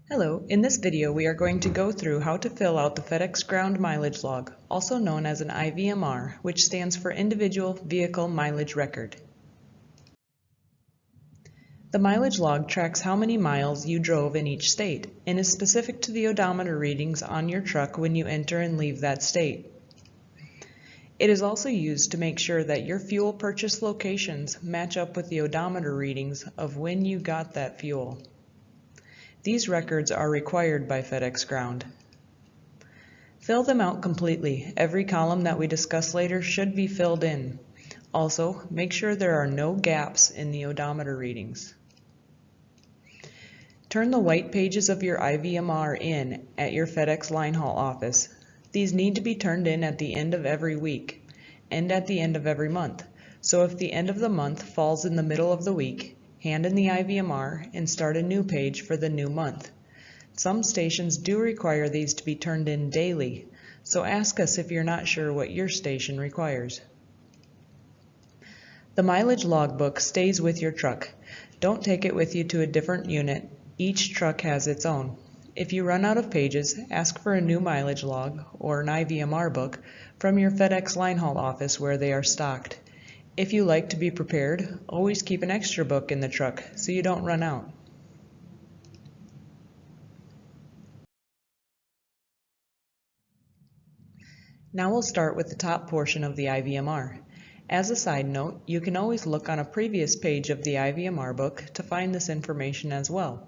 Hello, in this video we are going to go through how to fill out the FedEx Ground mileage log, also known as an IVMR, which stands for Individual Vehicle Mileage Record. The mileage log tracks how many miles you drove in each state and is specific to the odometer readings on your truck when you enter and leave that state. It is also used to make sure that your fuel purchase locations match up with the odometer readings of when you got that fuel. These records are required by FedEx Ground. Fill them out completely. Every column that we discuss later should be filled in. Also, make sure there are no gaps in the odometer readings. Turn the white pages of your IVMR in at your FedEx line haul office. These need to be turned in at the end of every week and at the end of every month. So if the end of the month falls in the middle of the week, hand in the IVMR and start a new page for the new month. Some stations do require these to be turned in daily, so ask us if you're not sure what your station requires. The mileage logbook stays with your truck. Don't take it with you to a different unit. Each truck has its own. If you run out of pages, ask for a new mileage log or an IVMR book from your FedEx line haul office where they are stocked. If you like to be prepared, always keep an extra book in the truck so you don't run out. Now we'll start with the top portion of the IVMR. As a side note, you can always look on a previous page of the IVMR book to find this information as well.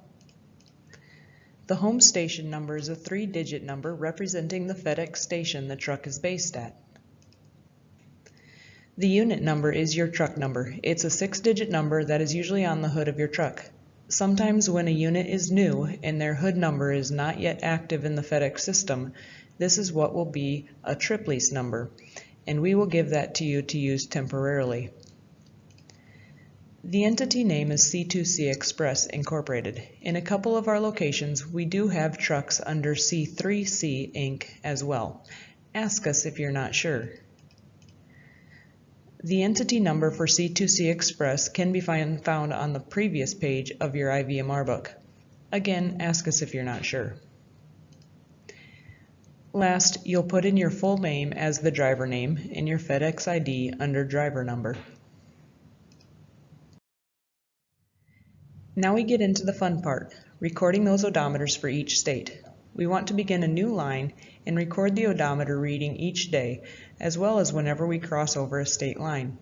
The home station number is a 3-digit number representing the FedEx station the truck is based at. The unit number is your truck number. It's a 6-digit number that is usually on the hood of your truck. Sometimes when a unit is new and their hood number is not yet active in the FedEx system, this is what will be a trip lease number, and we will give that to you to use temporarily. The entity name is C2C Express Incorporated. In a couple of our locations, we do have trucks under C3C Inc. as well. Ask us if you're not sure. The entity number for C2C Express can be found on the previous page of your IVMR book. Again, ask us if you're not sure. Last, you'll put in your full name as the driver name and your FedEx ID under driver number. Now we get into the fun part, recording those odometers for each state. We want to begin a new line and record the odometer reading each day, as well as whenever we cross over a state line.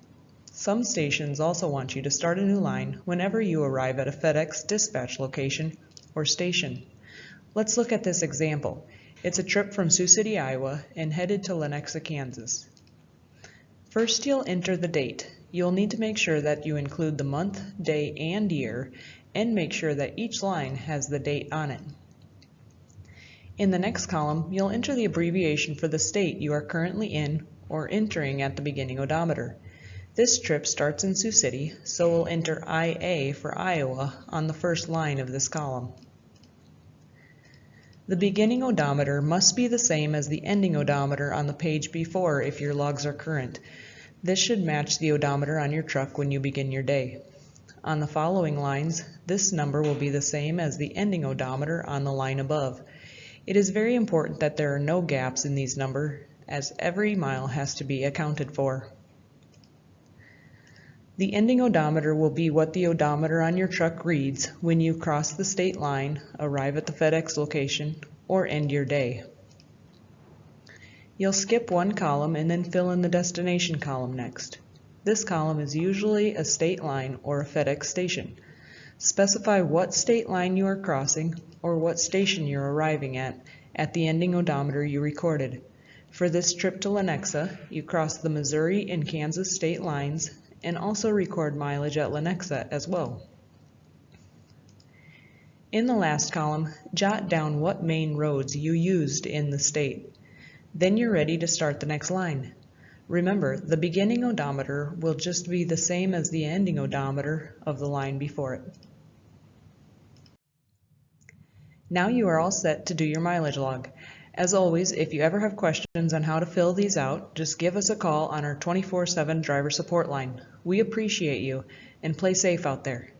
Some stations also want you to start a new line whenever you arrive at a FedEx dispatch location or station. Let's look at this example. It's a trip from Sioux City, Iowa, and headed to Lenexa, Kansas. First, you'll enter the date. You'll need to make sure that you include the month, day, and year, and make sure that each line has the date on it. In the next column, you'll enter the abbreviation for the state you are currently in or entering at the beginning odometer. This trip starts in Sioux City, so we'll enter IA for Iowa on the first line of this column. The beginning odometer must be the same as the ending odometer on the page before if your logs are current. This should match the odometer on your truck when you begin your day. On the following lines, this number will be the same as the ending odometer on the line above. It is very important that there are no gaps in these numbers, as every mile has to be accounted for. The ending odometer will be what the odometer on your truck reads when you cross the state line, arrive at the FedEx location, or end your day. You'll skip one column and then fill in the destination column next. This column is usually a state line or a FedEx station. Specify what state line you are crossing or what station you're arriving at the ending odometer you recorded. For this trip to Lenexa, you cross the Missouri and Kansas state lines and also record mileage at Lenexa as well. In the last column, jot down what main roads you used in the state. Then you're ready to start the next line. Remember, the beginning odometer will just be the same as the ending odometer of the line before it. Now you are all set to do your mileage log. As always, if you ever have questions on how to fill these out, just give us a call on our 24/7 driver support line. We appreciate you, and play safe out there.